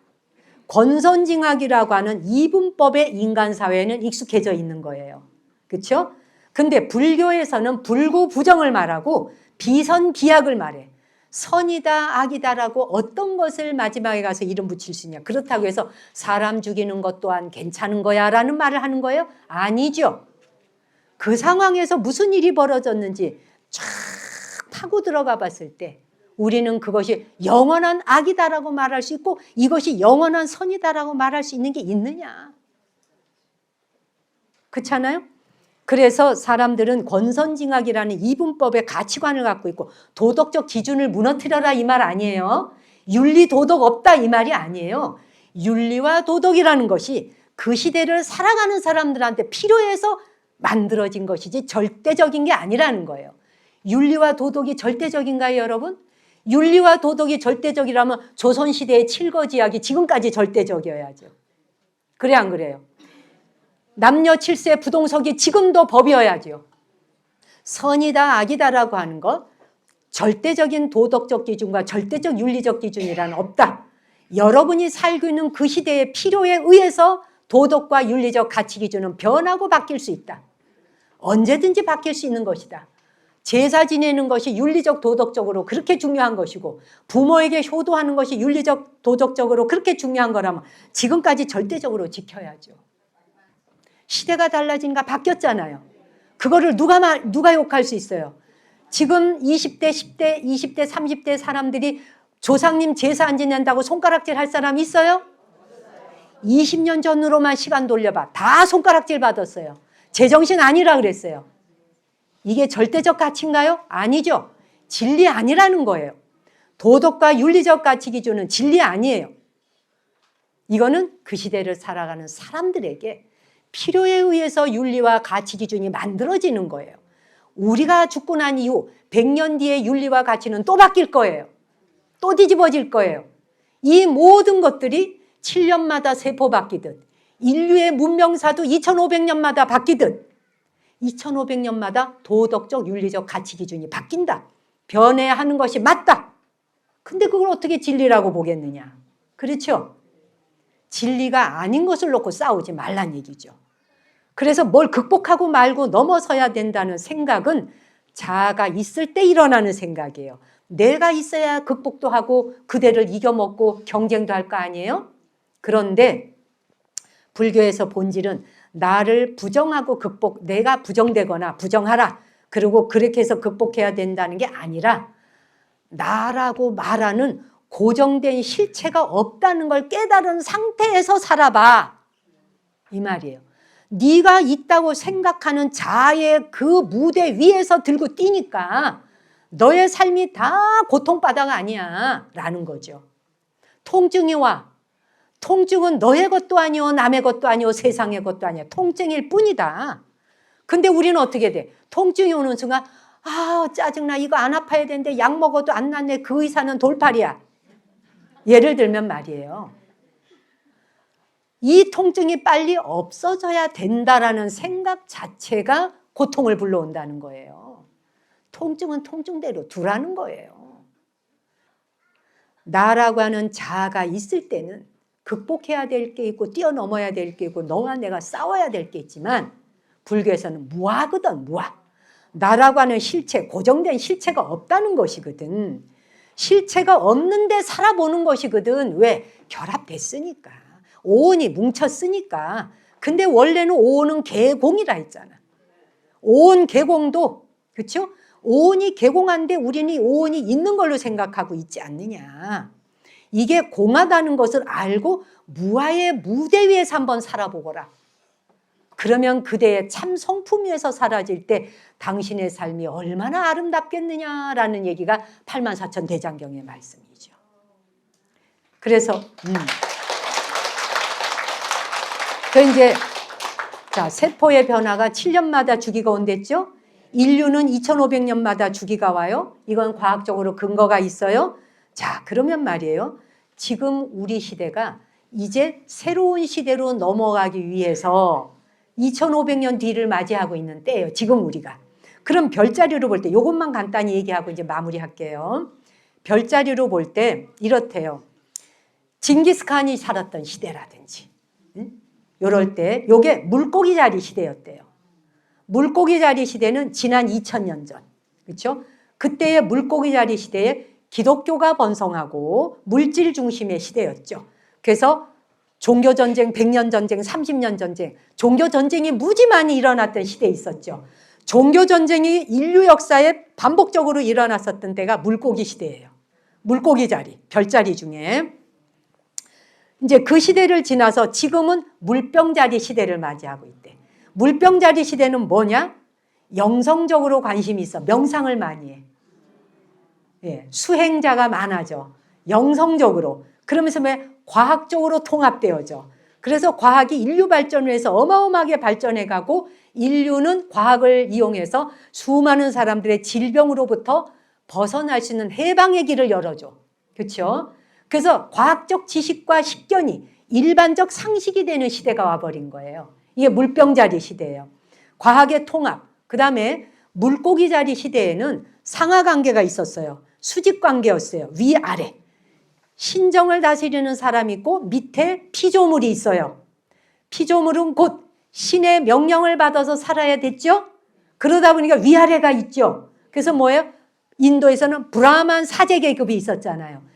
권선징악이라고 하는 이분법에 인간 사회는 익숙해져 있는 거예요. 그렇죠? 근데 불교에서는 불구부정을 말하고 비선비악을 말해. 선이다 악이다라고 어떤 것을 마지막에 가서 이름 붙일 수 있냐. 그렇다고 해서 사람 죽이는 것 또한 괜찮은 거야 라는 말을 하는 거예요? 아니죠. 그 상황에서 무슨 일이 벌어졌는지 쫙 파고 들어가 봤을 때 우리는 그것이 영원한 악이다라고 말할 수 있고 이것이 영원한 선이다라고 말할 수 있는 게 있느냐. 그렇잖아요? 그래서 사람들은 권선징악이라는 이분법의 가치관을 갖고 있고 도덕적 기준을 무너뜨려라 이 말 아니에요. 윤리 도덕 없다 이 말이 아니에요. 윤리와 도덕이라는 것이 그 시대를 살아가는 사람들한테 필요해서 만들어진 것이지 절대적인 게 아니라는 거예요. 윤리와 도덕이 절대적인가요, 여러분? 윤리와 도덕이 절대적이라면 조선시대의 칠거지약이 지금까지 절대적이어야죠. 그래 안 그래요? 남녀 7세 부동석이 지금도 법이어야죠. 선이다 악이다라고 하는 것, 절대적인 도덕적 기준과 절대적 윤리적 기준이란 없다. 여러분이 살고 있는 그 시대의 필요에 의해서 도덕과 윤리적 가치 기준은 변하고 바뀔 수 있다. 언제든지 바뀔 수 있는 것이다. 제사 지내는 것이 윤리적 도덕적으로 그렇게 중요한 것이고 부모에게 효도하는 것이 윤리적 도덕적으로 그렇게 중요한 거라면 지금까지 절대적으로 지켜야죠. 시대가 달라진가 바뀌었잖아요. 그거를 누가 욕할 수 있어요? 지금 20대, 10대, 20대, 30대 사람들이 조상님 제사 안 지낸다고 손가락질 할 사람 있어요? 20년 전으로만 시간 돌려봐. 다 손가락질 받았어요. 제정신 아니라 그랬어요. 이게 절대적 가치인가요? 아니죠. 진리 아니라는 거예요. 도덕과 윤리적 가치 기준은 진리 아니에요. 이거는 그 시대를 살아가는 사람들에게 필요에 의해서 윤리와 가치 기준이 만들어지는 거예요. 우리가 죽고 난 이후 100년 뒤에 윤리와 가치는 또 바뀔 거예요. 또 뒤집어질 거예요. 이 모든 것들이 7년마다 세포 바뀌듯 인류의 문명사도 2500년마다 바뀌듯 2500년마다 도덕적 윤리적 가치 기준이 바뀐다. 변해야 하는 것이 맞다. 근데 그걸 어떻게 진리라고 보겠느냐. 그렇죠? 진리가 아닌 것을 놓고 싸우지 말란 얘기죠. 그래서 뭘 극복하고 말고 넘어서야 된다는 생각은 자아가 있을 때 일어나는 생각이에요. 내가 있어야 극복도 하고 그대를 이겨먹고 경쟁도 할 거 아니에요? 그런데 불교에서 본질은 나를 부정하고 내가 부정되거나 부정하라. 그리고 그렇게 해서 극복해야 된다는 게 아니라 나라고 말하는 고정된 실체가 없다는 걸 깨달은 상태에서 살아봐. 이 말이에요. 네가 있다고 생각하는 자아의 그 무대 위에서 들고 뛰니까 너의 삶이 다 고통바다가 아니야 라는 거죠. 통증이 와. 통증은 너의 것도 아니오 남의 것도 아니오 세상의 것도 아니야. 통증일 뿐이다. 근데 우리는 어떻게 돼? 통증이 오는 순간 짜증나 이거 안 아파야 되는데 약 먹어도 안 낫네. 그 의사는 돌팔이야. 예를 들면 말이에요. 이 통증이 빨리 없어져야 된다라는 생각 자체가 고통을 불러온다는 거예요. 통증은 통증대로 두라는 거예요. 나라고 하는 자아가 있을 때는 극복해야 될 게 있고 뛰어넘어야 될 게 있고 너와 내가 싸워야 될 게 있지만 불교에서는 무아거든 무아. 나라고 하는 실체, 고정된 실체가 없다는 것이거든. 실체가 없는데 살아보는 것이거든. 왜? 결합됐으니까. 오온이 뭉쳤으니까. 근데 원래는 오온은 개공이라 했잖아. 오온 개공도 그렇죠? 오온이 개공한데 우리는 오온이 있는 걸로 생각하고 있지 않느냐. 이게 공하다는 것을 알고 무아의 무대 위에서 한번 살아보거라. 그러면 그대의 참 성품 위에서 사라질 때 당신의 삶이 얼마나 아름답겠느냐라는 얘기가 84,000 대장경의 말씀이죠. 그래서 이제 세포의 변화가 7년마다 주기가 온댔죠. 인류는 2500년마다 주기가 와요. 이건 과학적으로 근거가 있어요. 자, 그러면 말이에요. 지금 우리 시대가 이제 새로운 시대로 넘어가기 위해서 2500년 뒤를 맞이하고 있는 때예요. 지금 우리가. 그럼 별자리로 볼 때 이것만 간단히 얘기하고 이제 마무리할게요. 별자리로 볼 때 이렇대요. 징기스칸이 살았던 시대라든지, 이럴 때 요게 물고기 자리 시대였대요. 물고기 자리 시대는 지난 2000년 전, 그렇죠? 그때의 물고기 자리 시대에 기독교가 번성하고 물질 중심의 시대였죠. 그래서 종교전쟁, 100년 전쟁, 30년 전쟁, 종교전쟁이 무지 많이 일어났던 시대에 있었죠. 종교전쟁이 인류 역사에 반복적으로 일어났었던 때가 물고기 시대예요. 물고기 자리, 별자리 중에. 이제 그 시대를 지나서 지금은 물병자리 시대를 맞이하고 있대. 물병자리 시대는 뭐냐? 영성적으로 관심이 있어. 명상을 많이 해. 예, 수행자가 많아져. 영성적으로. 그러면서 왜 과학적으로 통합되어져. 그래서 과학이 인류 발전을 위해서 어마어마하게 발전해가고 인류는 과학을 이용해서 수많은 사람들의 질병으로부터 벗어날 수 있는 해방의 길을 열어줘. 그렇죠? 그래서 과학적 지식과 식견이 일반적 상식이 되는 시대가 와버린 거예요. 이게 물병자리 시대예요. 과학의 통합. 그 다음에 물고기 자리 시대에는 상하관계가 있었어요. 수직관계였어요. 위아래. 신정을 다스리는 사람이 있고 밑에 피조물이 있어요. 피조물은 곧 신의 명령을 받아서 살아야 됐죠. 그러다 보니까 위아래가 있죠. 그래서 뭐예요? 인도에서는 브라만 사제 계급이 있었잖아요.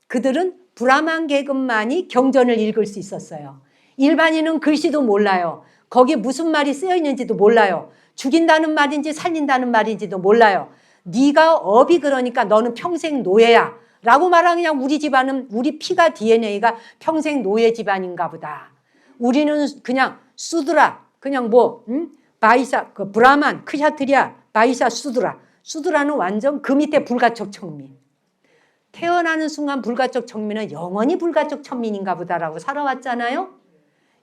그들은 브라만 계급만이 경전을 읽을 수 있었어요. 일반인은 글씨도 몰라요. 거기에 무슨 말이 쓰여 있는지도 몰라요. 죽인다는 말인지 살린다는 말인지도 몰라요. 네가 업이 그러니까 너는 평생 노예야 라고 말하면 그냥 우리 집안은 우리 피가 DNA가 평생 노예 집안인가 보다. 우리는 그냥 수드라 그냥 바이사 그 브라만 크샤트리아 바이사 수드라는 완전 그 밑에 불가촉 천민. 태어나는 순간 불가촉 천민은 영원히 불가촉 천민인가 보다라고 살아왔잖아요.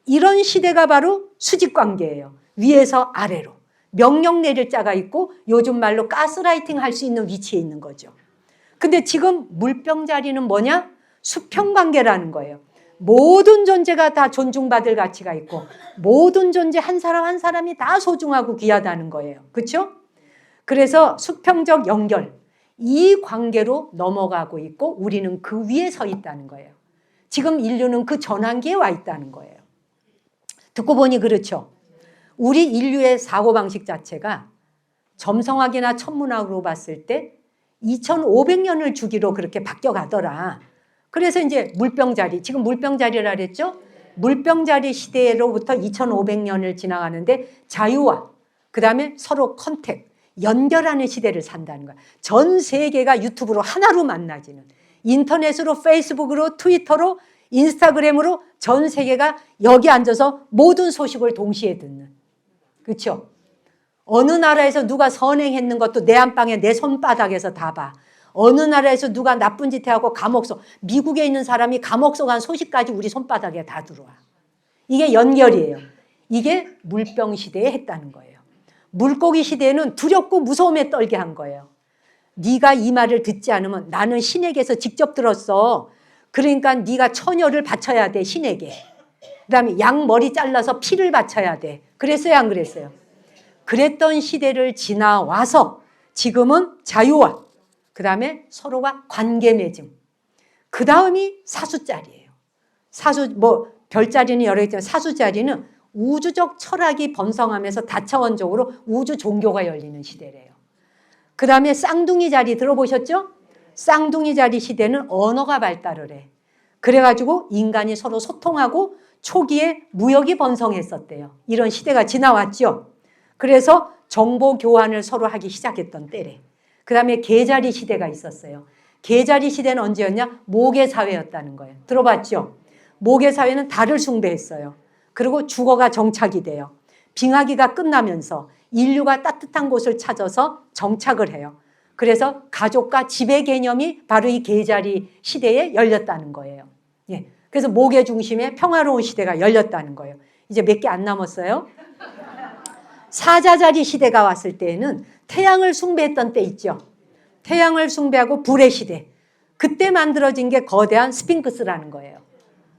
이런 시대가 바로 수직관계예요. 위에서 아래로. 명령 내릴 자가 있고 요즘 말로 가스라이팅 할 수 있는 위치에 있는 거죠. 근데 지금 물병자리는 뭐냐? 수평관계라는 거예요. 모든 존재가 다 존중받을 가치가 있고 모든 존재 한 사람 한 사람이 다 소중하고 귀하다는 거예요. 그렇죠? 그래서 수평적 연결, 이 관계로 넘어가고 있고 우리는 그 위에 서 있다는 거예요. 지금 인류는 그 전환기에 와 있다는 거예요. 듣고 보니 그렇죠. 우리 인류의 사고방식 자체가 점성학이나 천문학으로 봤을 때 2500년을 주기로 그렇게 바뀌어가더라. 그래서 이제 물병자리, 지금 물병자리라 그랬죠? 물병자리 시대로부터 2500년을 지나가는데 자유와 그 다음에 서로 컨택, 연결하는 시대를 산다는 거야. 전 세계가 유튜브로 하나로 만나지는, 인터넷으로, 페이스북으로, 트위터로, 인스타그램으로 전 세계가 여기 앉아서 모든 소식을 동시에 듣는. 그렇죠? 어느 나라에서 누가 선행했는 것도 내 안방에 내 손바닥에서 다 봐. 어느 나라에서 누가 나쁜 짓 해하고 감옥 속, 미국에 있는 사람이 감옥 속 간 소식까지 우리 손바닥에 다 들어와. 이게 연결이에요. 이게 물병 시대에 했다는 거예요. 물고기 시대에는 두렵고 무서움에 떨게 한 거예요. 네가 이 말을 듣지 않으면 나는 신에게서 직접 들었어. 그러니까 네가 처녀를 바쳐야 돼, 신에게. 그다음에 양 머리 잘라서 피를 바쳐야 돼. 그랬어요, 안 그랬어요? 그랬던 시대를 지나와서 지금은 자유와 그다음에 서로가 관계 맺음. 그다음이 사수자리예요. 별자리는 여러 있지만 사수자리는 우주적 철학이 번성하면서 다차원적으로 우주 종교가 열리는 시대래요. 그다음에 쌍둥이 자리 들어보셨죠? 쌍둥이 자리 시대는 언어가 발달을 해. 그래가지고 인간이 서로 소통하고 초기에 무역이 번성했었대요. 이런 시대가 지나왔죠. 그래서 정보 교환을 서로 하기 시작했던 때래. 그 다음에 계자리 시대가 있었어요. 계자리 시대는 언제였냐? 모계사회였다는 거예요. 들어봤죠? 모계사회는 달을 숭배했어요. 그리고 주거가 정착이 돼요. 빙하기가 끝나면서 인류가 따뜻한 곳을 찾아서 정착을 해요. 그래서 가족과 집의 개념이 바로 이 계자리 시대에 열렸다는 거예요. 예. 그래서 모계 중심의 평화로운 시대가 열렸다는 거예요. 이제 몇 개 안 남았어요. 사자자리 시대가 왔을 때에는 태양을 숭배했던 때 있죠. 태양을 숭배하고 불의 시대. 그때 만들어진 게 거대한 스핑크스라는 거예요.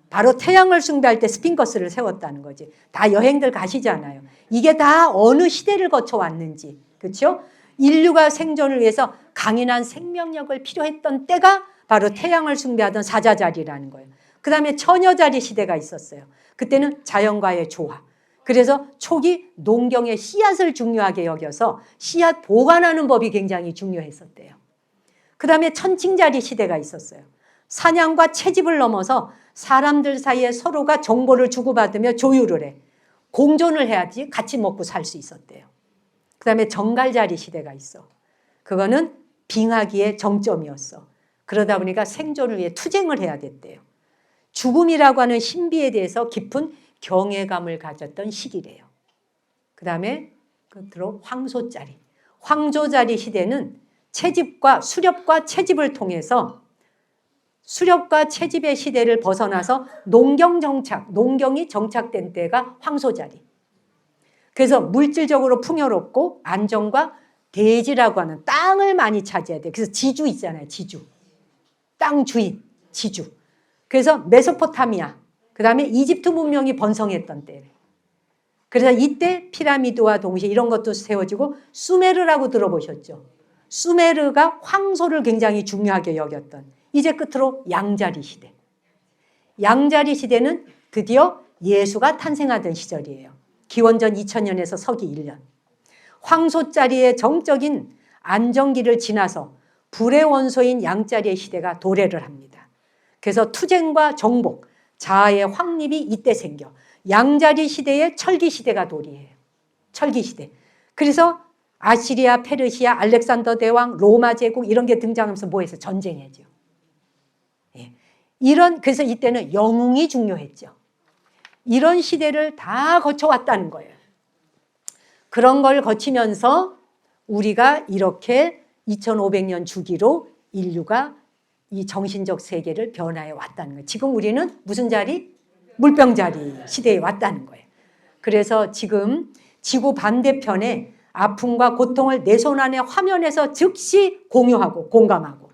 바로 태양을 숭배할 때 스핑크스를 세웠다는 거지. 다 여행들 가시잖아요. 이게 다 어느 시대를 거쳐왔는지. 그렇죠? 인류가 생존을 위해서 강인한 생명력을 필요했던 때가 바로 태양을 숭배하던 사자자리라는 거예요. 그 다음에 처녀자리 시대가 있었어요. 그때는 자연과의 조화. 그래서 초기 농경의 씨앗을 중요하게 여겨서 씨앗 보관하는 법이 굉장히 중요했었대요. 그 다음에 천칭자리 시대가 있었어요. 사냥과 채집을 넘어서 사람들 사이에 서로가 정보를 주고받으며 조율을 해. 공존을 해야지 같이 먹고 살 수 있었대요. 그 다음에 정갈자리 시대가 있어. 그거는 빙하기의 정점이었어. 그러다 보니까 생존을 위해 투쟁을 해야 됐대요. 죽음이라고 하는 신비에 대해서 깊은 경외감을 가졌던 시기래요. 그 다음에 끝으로 황소자리. 황소자리 시대는 채집과 수렵과 채집을 통해서 수렵과 채집의 시대를 벗어나서 농경이 정착된 때가 황소자리. 그래서 물질적으로 풍요롭고 안정과 대지라고 하는 땅을 많이 차지해야 돼요. 그래서 지주 있잖아요. 지주. 땅 주인, 지주. 그래서 메소포타미아, 그 다음에 이집트 문명이 번성했던 때래. 그래서 이때 피라미드와 동시에 이런 것도 세워지고 수메르라고 들어보셨죠? 수메르가 황소를 굉장히 중요하게 여겼던 이제 끝으로 양자리 시대. 양자리 시대는 드디어 예수가 탄생하던 시절이에요. 기원전 2000년에서 서기 1년. 황소자리의 정적인 안정기를 지나서 불의 원소인 양자리의 시대가 도래를 합니다. 그래서 투쟁과 정복, 자아의 확립이 이때 생겨. 양자리 시대의 철기 시대가 도래해요. 철기 시대. 그래서 아시리아, 페르시아, 알렉산더 대왕, 로마 제국 이런 게 등장하면서 뭐 했어요? 전쟁이죠. 예. 그래서 이때는 영웅이 중요했죠. 이런 시대를 다 거쳐왔다는 거예요. 그런 걸 거치면서 우리가 이렇게 2500년 주기로 인류가 이 정신적 세계를 변화해 왔다는 거예요. 지금 우리는 무슨 자리? 물병자리 시대에 왔다는 거예요. 그래서 지금 지구 반대편에 아픔과 고통을 내 손 안에 화면에서 즉시 공유하고 공감하고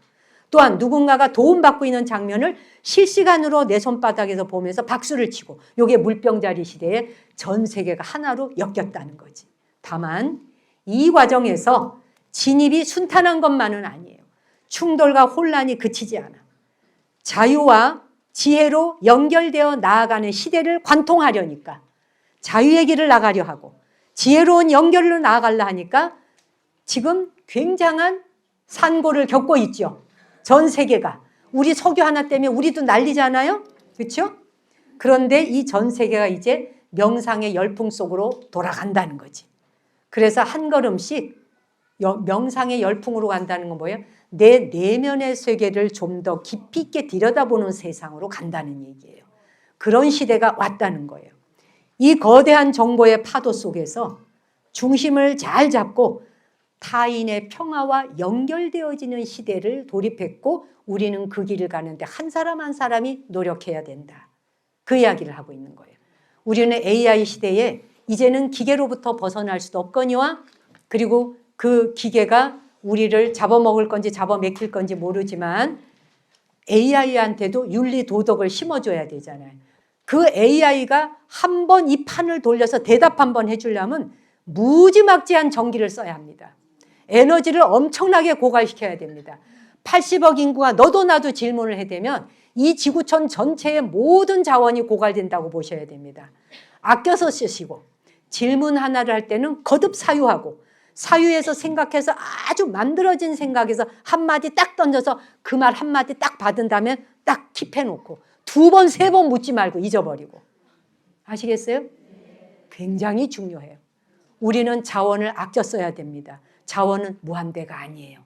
또한 누군가가 도움받고 있는 장면을 실시간으로 내 손바닥에서 보면서 박수를 치고 이게 물병자리 시대에 전 세계가 하나로 엮였다는 거지. 다만 이 과정에서 진입이 순탄한 것만은 아니에요. 충돌과 혼란이 그치지 않아. 자유와 지혜로 연결되어 나아가는 시대를 관통하려니까 자유의 길을 나가려 하고 지혜로운 연결로 나아가려 하니까 지금 굉장한 산고를 겪고 있죠. 전 세계가. 우리 석유 하나 때문에 우리도 난리잖아요. 그렇죠? 그런데 이 전 세계가 이제 명상의 열풍 속으로 돌아간다는 거지. 그래서 한 걸음씩 명상의 열풍으로 간다는 건 뭐예요? 내 내면의 세계를 좀 더 깊이 있게 들여다보는 세상으로 간다는 얘기예요. 그런 시대가 왔다는 거예요. 이 거대한 정보의 파도 속에서 중심을 잘 잡고 타인의 평화와 연결되어지는 시대를 돌입했고 우리는 그 길을 가는데 한 사람 한 사람이 노력해야 된다. 그 이야기를 하고 있는 거예요. 우리는 AI 시대에 이제는 기계로부터 벗어날 수도 없거니와 그리고 그 기계가 우리를 잡아먹을 건지 잡아먹힐 건지 모르지만 AI한테도 윤리 도덕을 심어줘야 되잖아요. 그 AI가 한 번 이 판을 돌려서 대답 한 번 해주려면 무지막지한 전기를 써야 합니다. 에너지를 엄청나게 고갈시켜야 됩니다. 80억 인구가 너도 나도 질문을 해대면 이 지구촌 전체의 모든 자원이 고갈된다고 보셔야 됩니다. 아껴서 쓰시고 질문 하나를 할 때는 거듭 사유하고 사유에서 생각해서 아주 만들어진 생각에서 한마디 딱 던져서 그 말 한마디 딱 받은 다음에 딱 킵해놓고 2번, 3번 묻지 말고 잊어버리고. 아시겠어요? 굉장히 중요해요. 우리는 자원을 아껴 써야 됩니다. 자원은 무한대가 아니에요.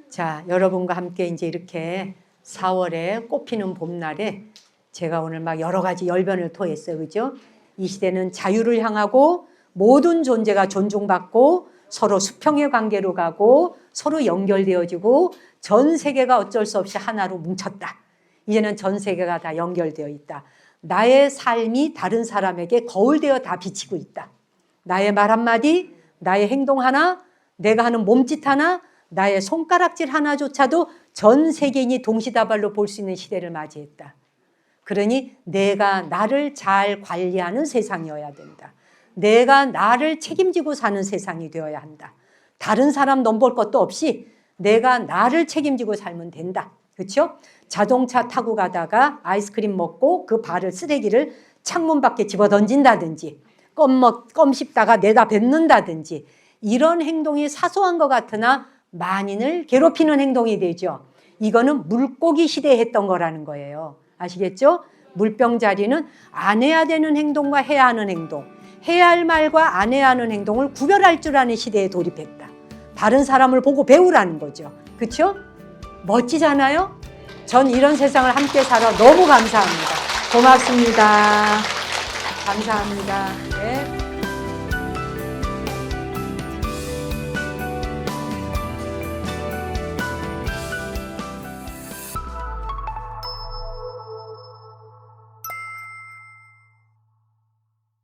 자, 여러분과 함께 이제 이렇게 4월에 꽃피는 봄날에 제가 오늘 막 여러 가지 열변을 토했어요. 그죠? 이 시대는 자유를 향하고 모든 존재가 존중받고 서로 수평의 관계로 가고 서로 연결되어지고 전 세계가 어쩔 수 없이 하나로 뭉쳤다. 이제는 전 세계가 다 연결되어 있다. 나의 삶이 다른 사람에게 거울되어 다 비치고 있다. 나의 말 한마디, 나의 행동 하나, 내가 하는 몸짓 하나, 나의 손가락질 하나조차도 전 세계인이 동시다발로 볼 수 있는 시대를 맞이했다. 그러니 내가 나를 잘 관리하는 세상이어야 된다. 내가 나를 책임지고 사는 세상이 되어야 한다. 다른 사람 넘볼 것도 없이 내가 나를 책임지고 살면 된다. 그렇죠? 자동차 타고 가다가 아이스크림 먹고 그 발을 쓰레기를 창문 밖에 집어 던진다든지 껌 씹다가 내다 뱉는다든지 이런 행동이 사소한 것 같으나 만인을 괴롭히는 행동이 되죠. 이거는 물고기 시대에 했던 거라는 거예요. 아시겠죠? 물병자리는 안 해야 되는 행동과 해야 하는 행동, 해야 할 말과 안 해야 하는 행동을 구별할 줄 아는 시대에 돌입했다. 다른 사람을 보고 배우라는 거죠. 그렇죠? 멋지잖아요? 전 이런 세상을 함께 살아 너무 감사합니다. 고맙습니다. 감사합니다. 네.